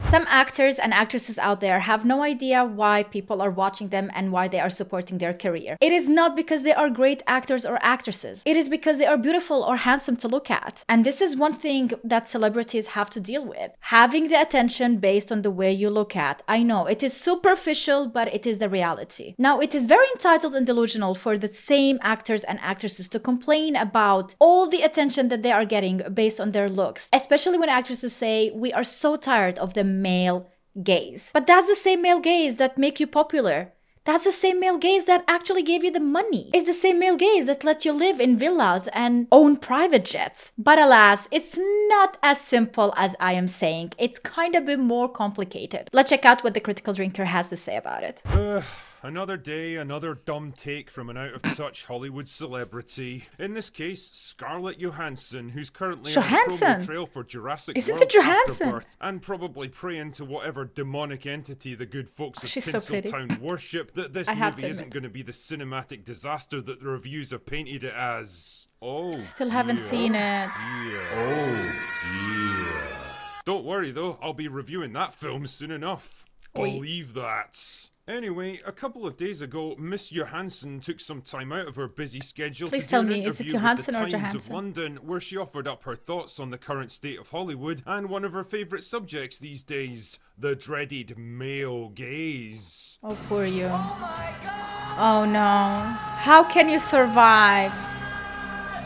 Some actors and actresses out there have no idea why people are watching them and why they are supporting their career. It is not because they are great actors or actresses. It is because they are beautiful or handsome to look at. And this is one thing that celebrities have to deal with. Having the attention based on the way you look at. I know it is superficial, but it is the reality. Now, it is very entitled and delusional for the same actors and actresses to complain about all the attention that they are getting based on their looks, especially when actresses say, we are so tired of the male gaze. But that's the same male gaze that make you popular. That's the same male gaze that actually gave you the money. It's the same male gaze that let you live in villas and own private jets. But alas, it's not as simple as I am saying. It's kind of a bit more complicated. Let's check out what the critical drinker has to say about it. Another day, another dumb take from an out-of-touch Hollywood celebrity. In this case, Scarlett Johansson, who's currently on the promo trail for Jurassic World Afterbirth, and probably praying to whatever demonic entity the good folks of Tinseltown worship that this movie isn't going to be the cinematic disaster that the reviews have painted it as. Oh, still haven't seen it. Oh dear. Don't worry though, I'll be reviewing that film soon enough. Believe that. Anyway, a couple of days ago, Miss Johansson took some time out of her busy schedule to do an interview with the Times of London, where she offered up her thoughts on the current state of Hollywood and one of her favourite subjects these days, the dreaded male gaze. Oh, poor you. Oh my God. Oh no. How can you survive?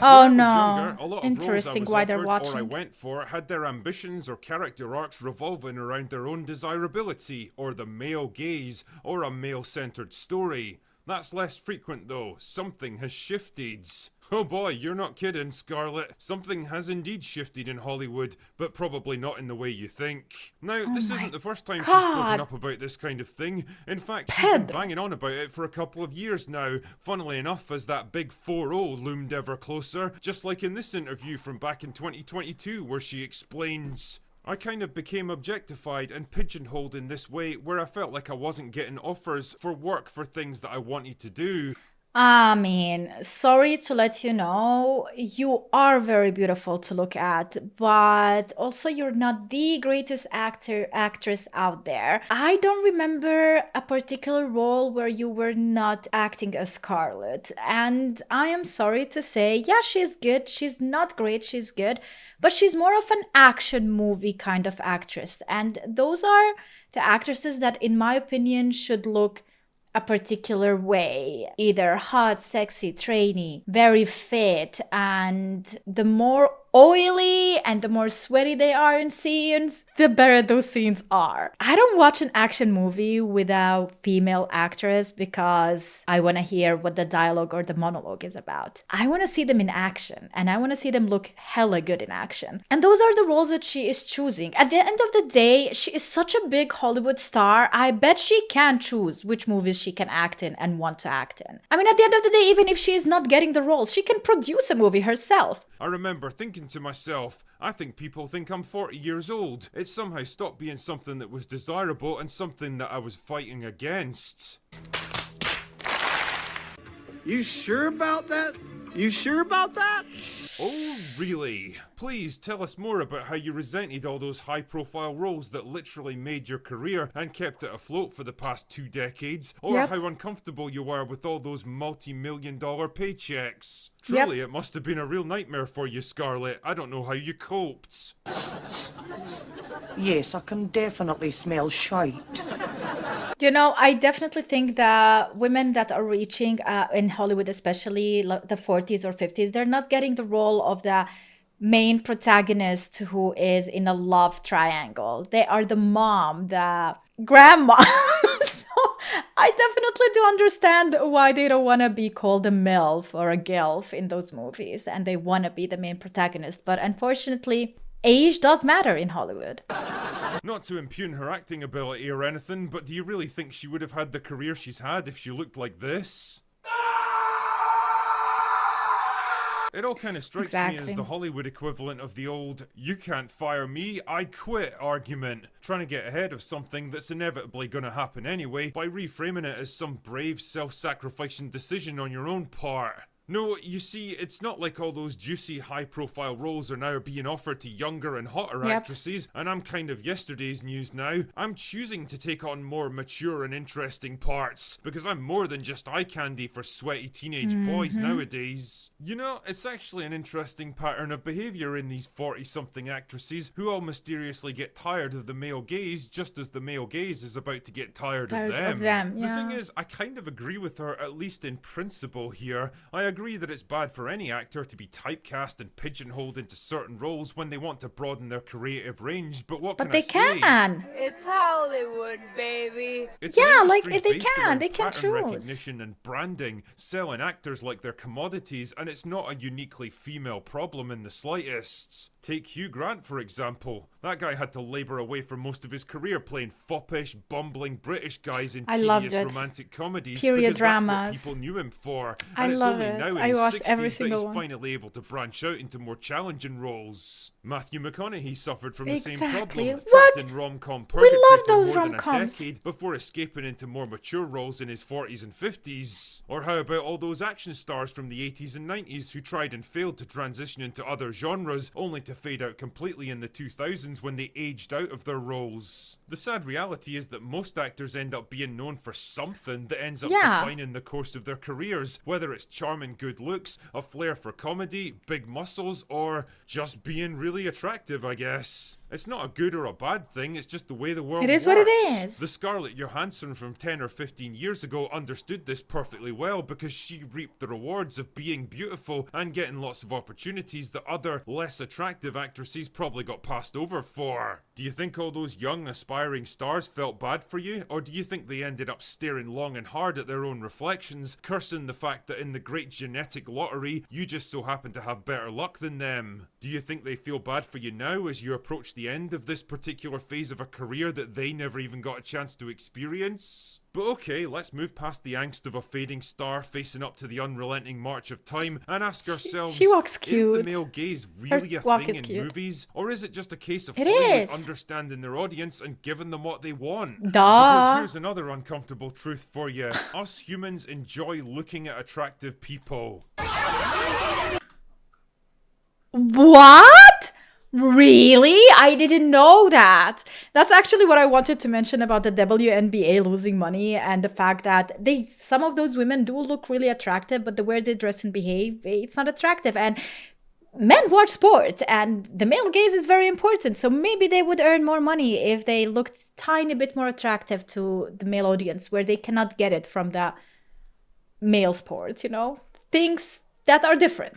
Oh no. Younger, interesting why they're watching. Or I went for had their ambitions or character arcs revolving around their own desirability, or the male gaze, or a male-centered story. That's less frequent though. Something has shifted. Oh boy, you're not kidding, Scarlett. Something has indeed shifted in Hollywood, but probably not in the way you think. Now, this isn't the first time she's spoken up about this kind of thing. In fact, she's been banging on about it for a couple of years now. Funnily enough, as that big 4-0 loomed ever closer, just like in this interview from back in 2022, where she explains, I kind of became objectified and pigeonholed in this way where I felt like I wasn't getting offers for work for things that I wanted to do. I mean, sorry to let you know, you are very beautiful to look at, but also you're not the greatest actress out there. I don't remember a particular role where you were not acting as Scarlett. And I am sorry to say, yeah, she's good. She's not great. She's good. But she's more of an action movie kind of actress. And those are the actresses that, in my opinion, should look a particular way, either hot, sexy, trainee, very fit, and the more oily and the more sweaty they are in scenes, the better those scenes are. I don't watch an action movie without female actress because I want to hear what the dialogue or the monologue is about. I want to see them in action, and I want to see them look hella good in action. And those are the roles that she is choosing. At the end of the day, she is such a big Hollywood star. I bet she can choose which movies she can act in and want to act in. I mean, at the end of the day, even if she is not getting the roles, she can produce a movie herself. I remember thinking to myself, I think people think I'm 40 years old. It somehow stopped being something that was desirable and something that I was fighting against. You sure about that? You sure about that? Oh, really? Please tell us more about how you resented all those high-profile roles that literally made your career and kept it afloat for the past 2 decades, or how uncomfortable you were with all those multi-million-dollar paychecks. Truly, it must have been a real nightmare for you, Scarlett. I don't know how you coped. Yes, I can definitely smell shite. You know, I definitely think that women that are reaching, in Hollywood especially, the 40s or 50s, they're not getting the role of the main protagonist who is in a love triangle. They are the mom, the grandma. So I definitely do understand why they don't want to be called a MILF or a GILF in those movies, and they want to be the main protagonist. But unfortunately, age does matter in Hollywood. Not to impugn her acting ability or anything, but do you really think she would have had the career she's had if she looked like this? It all kind of strikes me as the Hollywood equivalent of the old, you can't fire me, I quit argument. Trying to get ahead of something that's inevitably going to happen anyway by reframing it as some brave self-sacrificing decision on your own part. No, you see, it's not like all those juicy, high-profile roles are now being offered to younger and hotter actresses, and I'm kind of yesterday's news now. I'm choosing to take on more mature and interesting parts, because I'm more than just eye candy for sweaty teenage boys nowadays. You know, it's actually an interesting pattern of behaviour in these 40-something actresses who all mysteriously get tired of the male gaze just as the male gaze is about to get tired of them. The thing is, I kind of agree with her, at least in principle here. I agree that it's bad for any actor to be typecast and pigeonholed into certain roles when they want to broaden their creative range, but what can I say? But they can. It's Hollywood, baby. It's an industry based around they can pattern choose. recognition and branding, selling actors like they're commodities, and it's not a uniquely female problem in the slightest. Take Hugh Grant, for example. That guy had to labour away for most of his career playing foppish, bumbling British guys in tedious romantic comedies Period because dramas. that's what people knew him for. I And it's love only it. now in I his watched 60s every that single he's one. finally able to branch out into more challenging roles. Matthew McConaughey suffered from the same Exactly. problem. What? Trapped in rom-com We purgatory love for those more than a rom-coms. decade before escaping into more mature roles in his 40s and 50s. Or how about all those action stars from the 80s and 90s who tried and failed to transition into other genres, only to fade out completely in the 2000s when they aged out of their roles. The sad reality is that most actors end up being known for something that ends up defining the course of their careers, whether it's charming good looks, a flair for comedy, big muscles, or just being really attractive, I guess. It's not a good or a bad thing, it's just the way the world works. It is what it is. The Scarlett Johansson from 10 or 15 years ago understood this perfectly well because she reaped the rewards of being beautiful and getting lots of opportunities that other, less attractive actresses probably got passed over for. Do you think all those young, aspiring stars felt bad for you, or do you think they ended up staring long and hard at their own reflections, cursing the fact that in the great genetic lottery, you just so happen to have better luck than them? Do you think they feel bad for you now as you approach the end of this particular phase of a career that they never even got a chance to experience? But okay, let's move past the angst of a fading star facing up to the unrelenting march of time and ask ourselves, she walks is cute. the male gaze really a walk thing is in cute. movies? Or is it just a case of It Hollywood is. understanding their audience and giving them what they want? Duh. Because here's another uncomfortable truth for you. Us humans enjoy looking at attractive people. What? Really? I didn't know that. That's actually what I wanted to mention about the WNBA losing money and the fact that some of those women do look really attractive, but the way they dress and behave, it's not attractive. And men watch sport and the male gaze is very important. So maybe they would earn more money if they looked tiny bit more attractive to the male audience where they cannot get it from the male sports, you know? Things that are different.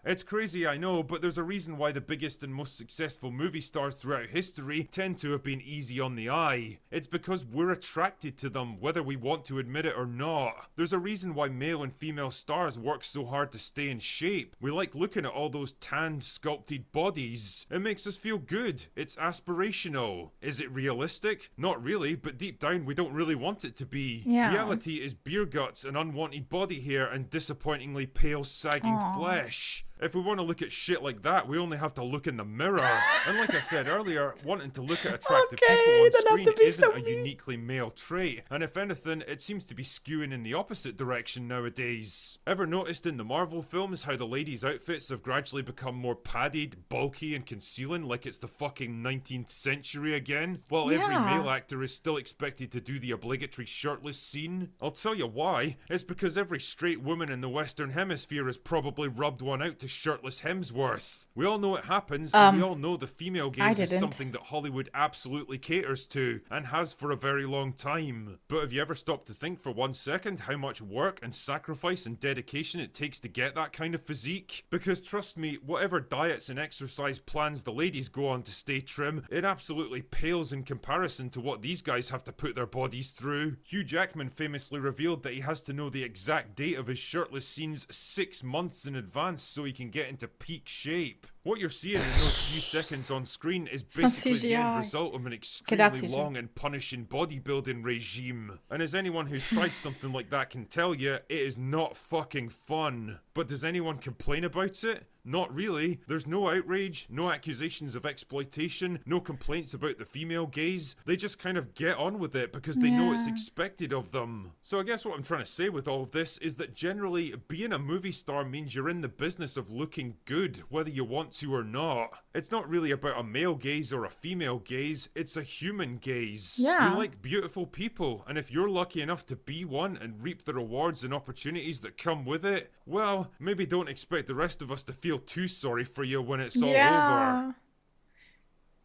It's crazy, I know, but there's a reason why the biggest and most successful movie stars throughout history tend to have been easy on the eye. It's because we're attracted to them, whether we want to admit it or not. There's a reason why male and female stars work so hard to stay in shape. We like looking at all those tanned, sculpted bodies. It makes us feel good. It's aspirational. Is it realistic? Not really, but deep down we don't really want it to be. Yeah. Reality is beer guts and unwanted body hair and disappointingly pale, sagging flesh. If we want to look at shit like that, we only have to look in the mirror. And like I said earlier, wanting to look at attractive people on screen isn't a uniquely male trait. And if anything, it seems to be skewing in the opposite direction nowadays. Ever noticed in the Marvel films how the ladies' outfits have gradually become more padded, bulky, and concealing like it's the fucking 19th century again? While every male actor is still expected to do the obligatory shirtless scene? I'll tell you why. It's because every straight woman in the Western Hemisphere has probably rubbed one out to shirtless Hemsworth. We all know it happens, and we all know the female gaze is something that Hollywood absolutely caters to, and has for a very long time. But have you ever stopped to think for 1 second how much work and sacrifice and dedication it takes to get that kind of physique? Because trust me, whatever diets and exercise plans the ladies go on to stay trim, it absolutely pales in comparison to what these guys have to put their bodies through. Hugh Jackman famously revealed that he has to know the exact date of his shirtless scenes 6 months in advance so he can get into peak shape. What you're seeing in those few seconds on screen is basically the end result of an extremely long and punishing bodybuilding regime. And as anyone who's tried something like that can tell you, it is not fucking fun. But does anyone complain about it? Not really. There's no outrage, no accusations of exploitation, no complaints about the female gaze. They just kind of get on with it because they know it's expected of them. So I guess what I'm trying to say with all of this is that generally being a movie star means you're in the business of looking good, whether you want to or not. It's not really about a male gaze or a female gaze, it's a human gaze. Yeah. We like beautiful people, and if you're lucky enough to be one and reap the rewards and opportunities that come with it, well, maybe don't expect the rest of us to feel too sorry for you when it's all over.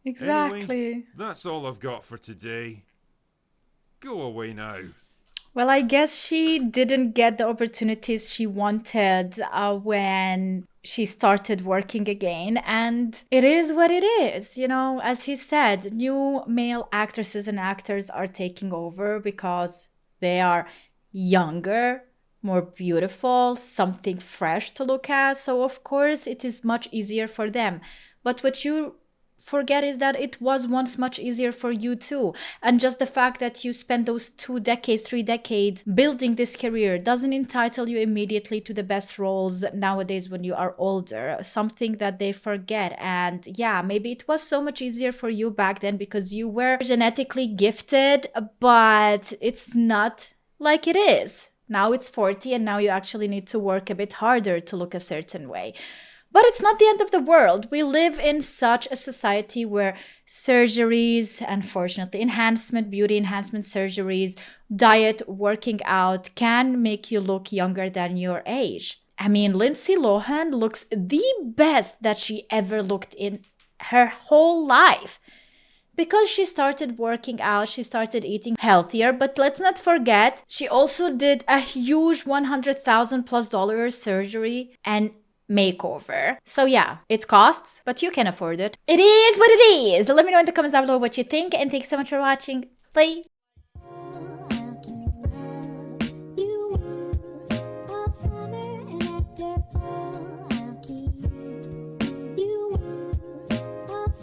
Exactly. Anyway, that's all I've got for today. Go away now. Well, I guess she didn't get the opportunities she wanted when she started working again. And it is what it is. You know, as he said, new male actresses and actors are taking over because they are younger, more beautiful, something fresh to look at. So, of course, it is much easier for them. But what you forget is that it was once much easier for you too. And just the fact that you spent those 2 decades, 3 decades building this career doesn't entitle you immediately to the best roles nowadays when you are older. Something that they forget. And yeah, maybe it was so much easier for you back then because you were genetically gifted, but it's not like it is. Now it's 40 and now you actually need to work a bit harder to look a certain way. But it's not the end of the world. We live in such a society where surgeries, unfortunately, beauty enhancement surgeries, diet, working out can make you look younger than your age. I mean, Lindsay Lohan looks the best that she ever looked in her whole life. Because she started working out, she started eating healthier. But let's not forget, she also did a huge $100,000+ surgery and makeover. So yeah, it costs, but you can afford it. It is what it is. Let me know in the comments down below what you think, and thanks so much for watching. Bye.